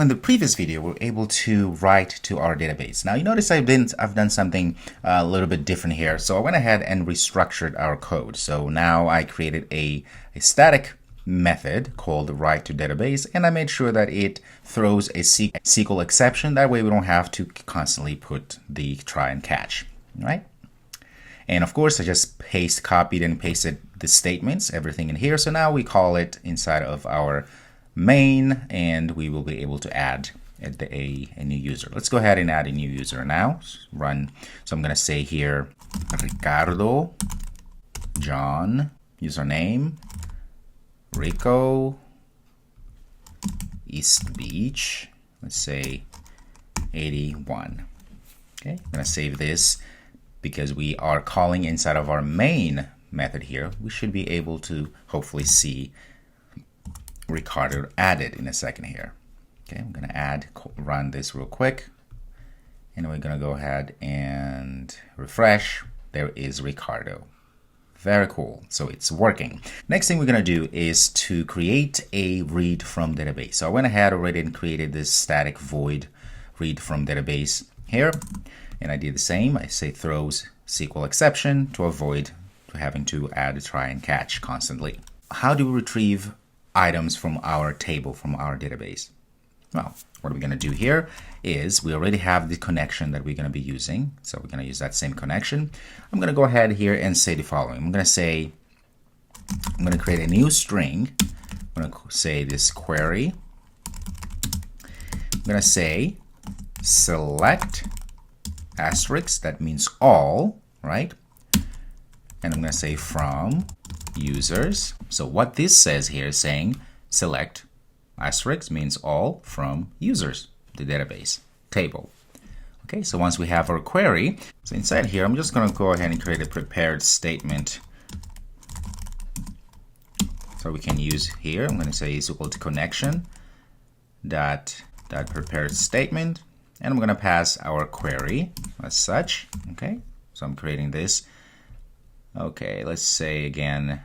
In the previous video, we were able to write to our database. Now you notice I've done something a little bit different here. So I went ahead and restructured our code. So now I created a static method called write to database, and I made sure that it throws a SQL exception. That way we don't have to constantly put the try and catch, right? And of course, I just copied and pasted the statements, everything in here. So now we call it inside of our main, and we will be able to add a new user. Let's go ahead and add a new user now. Run. So I'm going to say here, Ricardo, John, username, Rico, East Beach, let's say 81. Okay, I'm going to save this because we are calling inside of our main method here. We should be able to hopefully see Ricardo added in a second here. Okay, I'm going to run this real quick, and we're going to go ahead and refresh. There is Ricardo. Very cool. So it's working. Next thing we're going to do is to create a read from database. So I went ahead already and created this static void read from database here, and I did the same. I say throws SQL exception to avoid having to add a try and catch constantly. How do we retrieve items from our table, from our database? Well, what we're going to do here is we already have the connection that we're going to be using. So we're going to use that same connection. I'm going to go ahead here and say the following. I'm going to create a new string. I'm going to say this query. I'm going to say select asterisk, that means all, right? And I'm going to say from users. So what this says here is saying select asterisk means all from users, the database table. Okay, so once we have our query, so inside here, I'm just going to go ahead and create a prepared statement. So we can use here, I'm going to say is equal to connection dot prepared statement, and I'm going to pass our query as such. Okay, so I'm creating this. Okay, let's say again,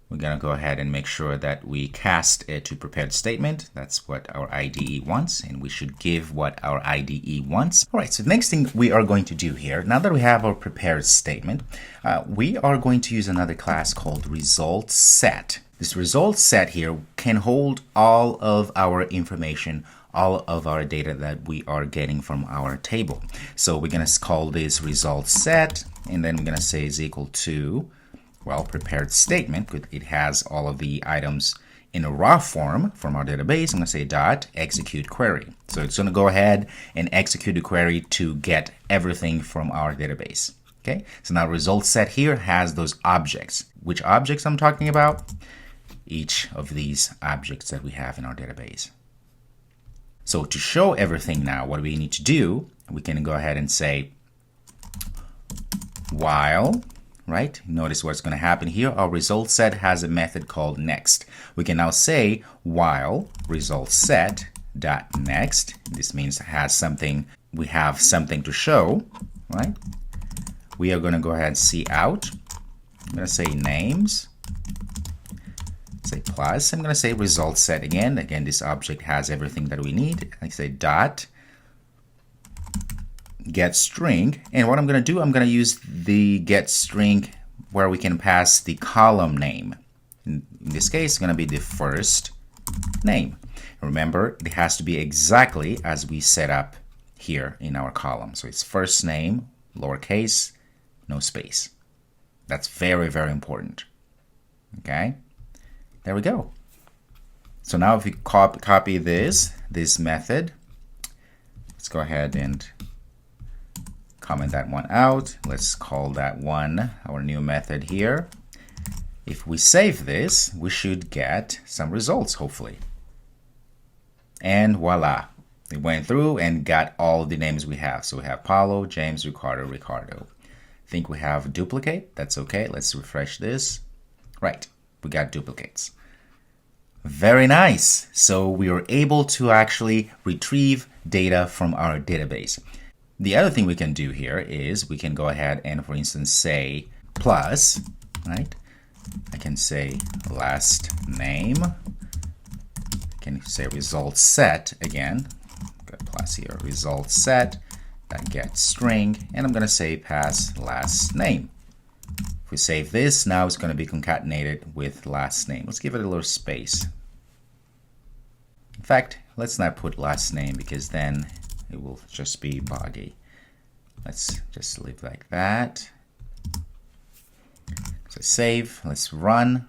we're going to go ahead and make sure that we cast it to prepared statement. That's what our IDE wants, and we should give what our IDE wants. All right, so the next thing we are going to do here, now that we have our prepared statement, we are going to use another class called result set. This result set here can hold all of our information, all of our data that we are getting from our table. So we're going to call this result set, and then we're going to say is equal to, well, prepared statement. It has all of the items in a raw form from our database. I'm going to say dot execute query. So it's going to go ahead and execute the query to get everything from our database. Okay, so now result set here has those objects. Which objects I'm talking about? Each of these objects that we have in our database. So to show everything now, what we need to do, we can go ahead and say while, right? Notice what's going to happen here. Our result set has a method called next. We can now say while result set dot next. This means it has something, we have something to show, right? We are going to go ahead and see out. I'm going to say names. Say plus. I'm going to say result set again. Again, this object has everything that we need. I say dot get string, and what I'm going to do, I'm going to use the get string where we can pass the column name. In this case, it's going to be the first name. Remember, it has to be exactly as we set up here in our column. So it's first name, lowercase, no space. That's very, very important. Okay, there we go. So now if we copy this method, let's go ahead and comment that one out. Let's call that one our new method here. If we save this, we should get some results, hopefully. And voila, we went through and got all the names we have. So we have Paulo, James, Ricardo. I think we have duplicate. That's okay. Let's refresh this. Right, we got duplicates. Very nice. So we were able to actually retrieve data from our database. The other thing we can do here is we can go ahead and, for instance, say plus, right? I can say last name. can say result set again. Got plus here, result set that get string, and I'm going to say pass last name. If we save this, now it's going to be concatenated with last name. Let's give it a little space. In fact, let's not put last name because then it will just be buggy. Let's just leave like that. So save, let's run.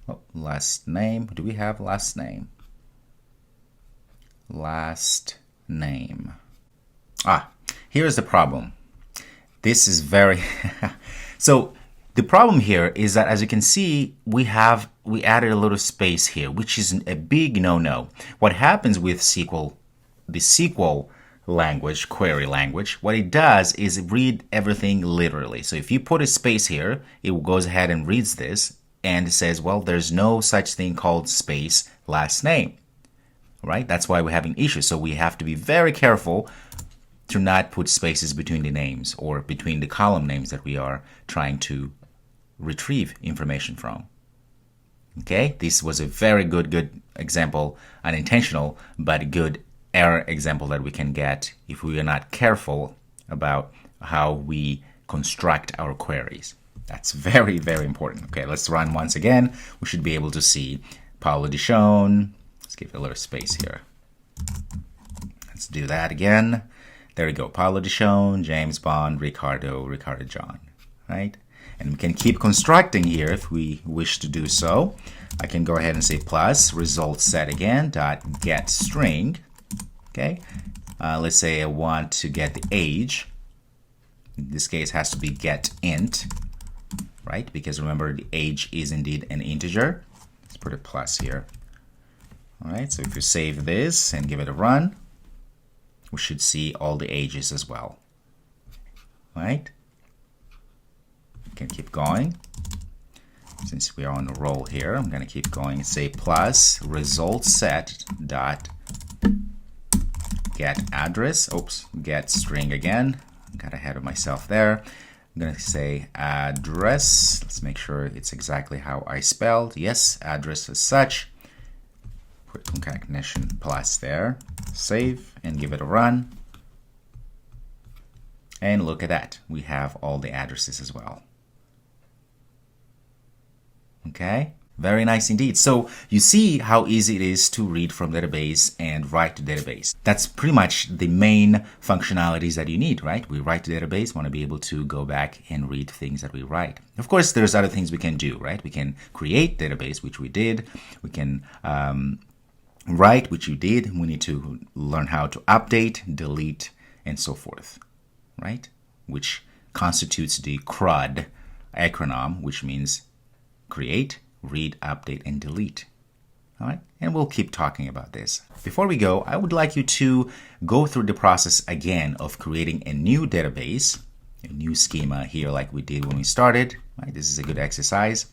Oh, last name, do we have last name? Last name. Here's the problem. This is very, so the problem here is that, as you can see, we added a little space here, which is a big no-no. What happens with SQL, the SQL language, query language, what it does is read everything literally. So if you put a space here, it goes ahead and reads this and says, well, there's no such thing called space last name, right? That's why we're having issues. So we have to be very careful to not put spaces between the names or between the column names that we are trying to retrieve information from. Okay, this was a very good example, unintentional, but a good error example that we can get if we are not careful about how we construct our queries. That's very important. Okay, let's run once again. We should be able to see Paulo Dishon. Let's give it a little space here. Let's do that again. There we go. Paulo Dishon, James Bond, Ricardo John, right? And we can keep constructing here if we wish to do so. I can go ahead and say plus result set again dot get string. Okay, let's say I want to get the age. In this case, it has to be get int, right? Because remember, the age is indeed an integer. Let's put a plus here. All right, so if you save this and give it a run, we should see all the ages as well. All right? We can keep going. Since we are on a roll here, I'm going to keep going and say plus result set dot get address. Oops, get string again. Got ahead of myself there. I'm going to say address. Let's make sure it's exactly how I spelled. Yes, address as such. Put concatenation plus there. Save and give it a run. And look at that. We have all the addresses as well. Okay, very nice indeed. So you see how easy it is to read from database and write to database. That's pretty much the main functionalities that you need, right? We write to database, want to be able to go back and read things that we write. Of course, there's other things we can do, right? We can create database, which we did. We can write, which you did. We need to learn how to update, delete, and so forth, right? Which constitutes the CRUD acronym, which means create, read, update, and delete. All right, and we'll keep talking about this. Before we go, I would like you to go through the process again of creating a new database, a new schema here like we did when we started. Right? This is a good exercise.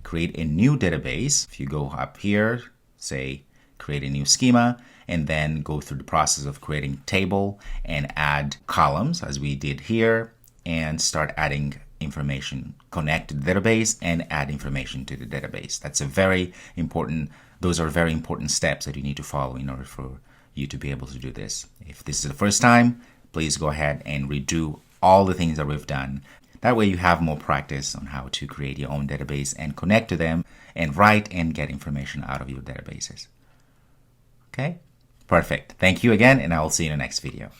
Create a new database. If you go up here, say create a new schema, and then go through the process of creating table and add columns as we did here, and start adding information, connect to the database and add information to the database. That's a very important, those are very important steps that you need to follow in order for you to be able to do this. If this is the first time, please go ahead and redo all the things that we've done. That way you have more practice on how to create your own database and connect to them and write and get information out of your databases. Okay, perfect. Thank you again, and I will see you in the next video.